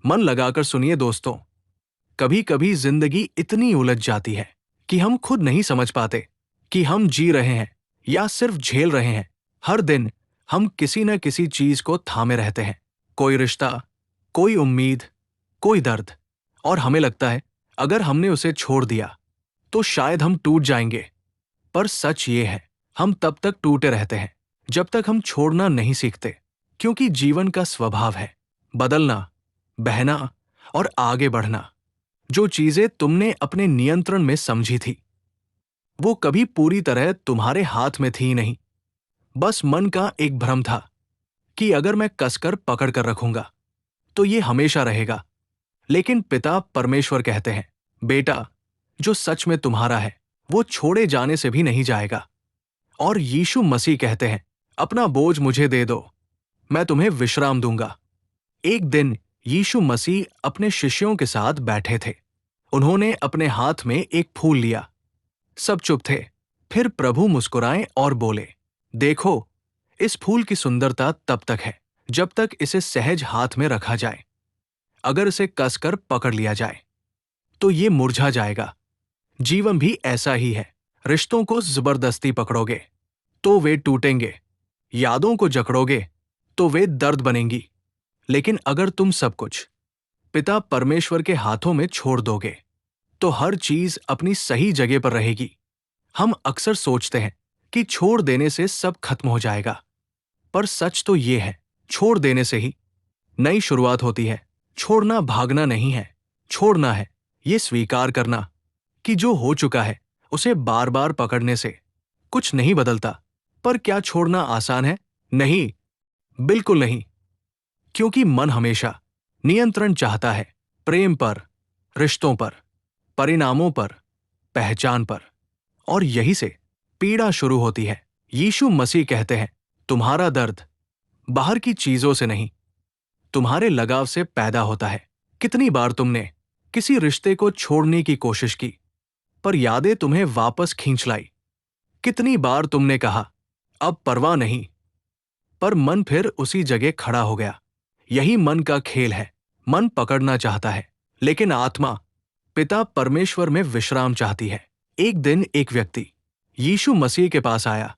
मन लगाकर सुनिए दोस्तों, कभी कभी जिंदगी इतनी उलझ जाती है कि हम खुद नहीं समझ पाते कि हम जी रहे हैं या सिर्फ झेल रहे हैं। हर दिन हम किसी न किसी चीज को थामे रहते हैं, कोई रिश्ता, कोई उम्मीद, कोई दर्द, और हमें लगता है अगर हमने उसे छोड़ दिया तो शायद हम टूट जाएंगे। पर सच ये है, हम तब तक टूटे रहते हैं जब तक हम छोड़ना नहीं सीखते, क्योंकि जीवन का स्वभाव है बदलना, बहना और आगे बढ़ना। जो चीजें तुमने अपने नियंत्रण में समझी थी, वो कभी पूरी तरह तुम्हारे हाथ में थी नहीं। बस मन का एक भ्रम था कि अगर मैं कसकर पकड़ कर रखूंगा तो ये हमेशा रहेगा। लेकिन पिता परमेश्वर कहते हैं, बेटा, जो सच में तुम्हारा है वो छोड़े जाने से भी नहीं जाएगा। और यीशु मसीह कहते हैं, अपना बोझ मुझे दे दो, मैं तुम्हें विश्राम दूंगा। एक दिन यीशु मसीह अपने शिष्यों के साथ बैठे थे। उन्होंने अपने हाथ में एक फूल लिया। सब चुप थे। फिर प्रभु मुस्कुराए और बोले, देखो, इस फूल की सुंदरता तब तक है जब तक इसे सहज हाथ में रखा जाए। अगर इसे कसकर पकड़ लिया जाए तो ये मुरझा जाएगा। जीवन भी ऐसा ही है। रिश्तों को जबरदस्ती पकड़ोगे तो वे टूटेंगे, यादों को जकड़ोगे तो वे दर्द बनेंगी। लेकिन अगर तुम सब कुछ पिता परमेश्वर के हाथों में छोड़ दोगे तो हर चीज अपनी सही जगह पर रहेगी। हम अक्सर सोचते हैं कि छोड़ देने से सब खत्म हो जाएगा, पर सच तो ये है, छोड़ देने से ही नई शुरुआत होती है। छोड़ना भागना नहीं है, छोड़ना है ये स्वीकार करना कि जो हो चुका है उसे बार बार पकड़ने से कुछ नहीं बदलता। पर क्या छोड़ना आसान है? नहीं, बिल्कुल नहीं। क्योंकि मन हमेशा नियंत्रण चाहता है, प्रेम पर, रिश्तों पर, परिणामों पर, पहचान पर। और यही से पीड़ा शुरू होती है। यीशु मसीह कहते हैं, तुम्हारा दर्द बाहर की चीजों से नहीं, तुम्हारे लगाव से पैदा होता है। कितनी बार तुमने किसी रिश्ते को छोड़ने की कोशिश की पर यादें तुम्हें वापस खींच लाई? कितनी बार तुमने कहा, अब परवाह नहीं, पर मन फिर उसी जगह खड़ा हो गया? यही मन का खेल है। मन पकड़ना चाहता है, लेकिन आत्मा पिता परमेश्वर में विश्राम चाहती है। एक दिन एक व्यक्ति यीशु मसीह के पास आया।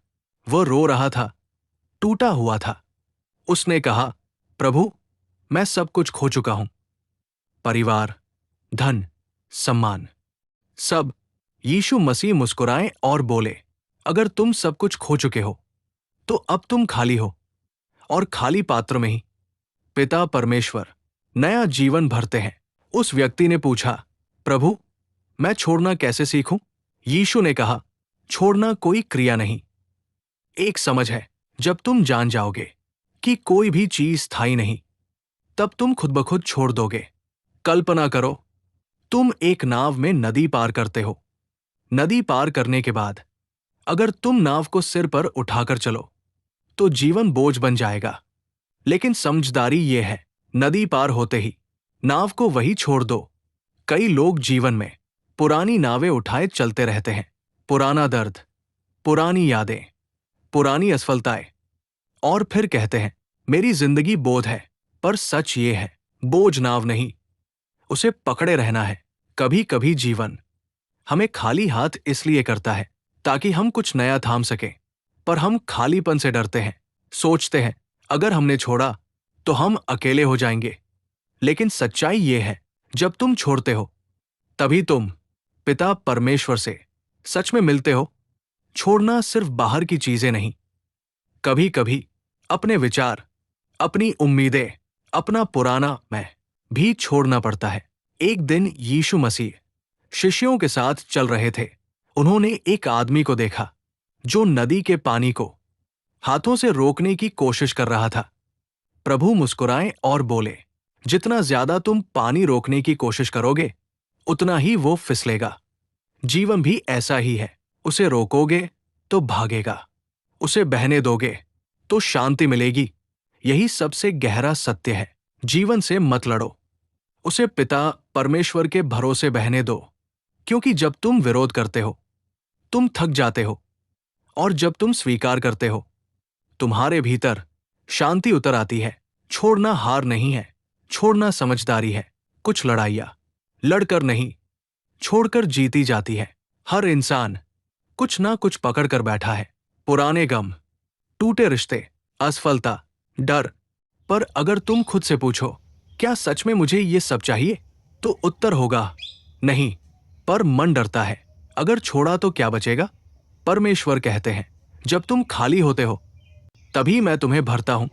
वह रो रहा था, टूटा हुआ था। उसने कहा, प्रभु, मैं सब कुछ खो चुका हूं, परिवार, धन, सम्मान, सब। यीशु मसीह मुस्कुराए और बोले, अगर तुम सब कुछ खो चुके हो तो अब तुम खाली हो, और खाली पात्र में ही पिता परमेश्वर नया जीवन भरते हैं। उस व्यक्ति ने पूछा, प्रभु, मैं छोड़ना कैसे सीखूं? यीशु ने कहा, छोड़ना कोई क्रिया नहीं, एक समझ है। जब तुम जान जाओगे कि कोई भी चीज स्थायी नहीं, तब तुम खुद ब खुद छोड़ दोगे। कल्पना करो, तुम एक नाव में नदी पार करते हो। नदी पार करने के बाद अगर तुम नाव को सिर पर उठाकर चलो तो जीवन बोझ बन जाएगा। लेकिन समझदारी ये है, नदी पार होते ही नाव को वही छोड़ दो। कई लोग जीवन में पुरानी नावें उठाए चलते रहते हैं। पुराना दर्द, पुरानी यादें, पुरानी असफलताएं, और फिर कहते हैं, मेरी जिंदगी बोझ है। पर सच ये है, बोझ नाव नहीं, उसे पकड़े रहना है। कभी कभी जीवन हमें खाली हाथ इसलिए करता है ताकि हम कुछ नया थाम सकें, पर हम खालीपन से डरते हैं। सोचते हैं, अगर हमने छोड़ा तो हम अकेले हो जाएंगे। लेकिन सच्चाई ये है, जब तुम छोड़ते हो तभी तुम पिता परमेश्वर से सच में मिलते हो। छोड़ना सिर्फ बाहर की चीजें नहीं, कभी कभी अपने विचार, अपनी उम्मीदें, अपना पुराना मैं भी छोड़ना पड़ता है। एक दिन यीशु मसीह शिष्यों के साथ चल रहे थे। उन्होंने एक आदमी को देखा जो नदी के पानी को हाथों से रोकने की कोशिश कर रहा था। प्रभु मुस्कुराए और बोले, जितना ज्यादा तुम पानी रोकने की कोशिश करोगे उतना ही वो फिसलेगा। जीवन भी ऐसा ही है, उसे रोकोगे तो भागेगा, उसे बहने दोगे तो शांति मिलेगी। यही सबसे गहरा सत्य है। जीवन से मत लड़ो, उसे पिता परमेश्वर के भरोसे बहने दो। क्योंकि जब तुम विरोध करते हो तुम थक जाते हो, और जब तुम स्वीकार करते हो तुम्हारे भीतर शांति उतर आती है। छोड़ना हार नहीं है, छोड़ना समझदारी है। कुछ लड़ाइयाँ लड़कर नहीं, छोड़कर जीती जाती है। हर इंसान कुछ ना कुछ पकड़ कर बैठा है। पुराने गम, टूटे रिश्ते, असफलता, डर। पर अगर तुम खुद से पूछो, क्या सच में मुझे ये सब चाहिए? तो उत्तर होगा नहीं। पर मन डरता है, अगर छोड़ा तो क्या बचेगा? परमेश्वर कहते हैं, जब तुम खाली होते हो तभी मैं तुम्हें भरता हूं।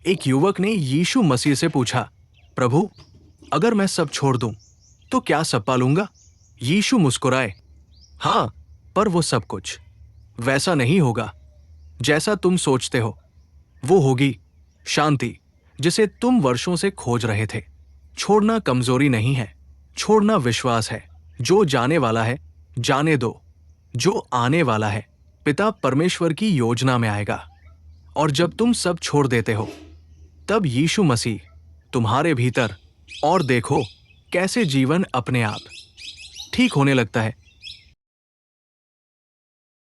एक युवक ने यीशु मसीह से पूछा, प्रभु, अगर मैं सब छोड़ दूं तो क्या सब पालूंगा? यीशु मुस्कुराए, हाँ, पर वो सब कुछ वैसा नहीं होगा जैसा तुम सोचते हो। वो होगी शांति जिसे तुम वर्षों से खोज रहे थे। छोड़ना कमजोरी नहीं है, छोड़ना विश्वास है। जो जाने वाला है जाने दो, जो आने वाला है पिता परमेश्वर की योजना में आएगा। और जब तुम सब छोड़ देते हो तब यीशु मसीह तुम्हारे भीतर, और देखो कैसे जीवन अपने आप ठीक होने लगता है।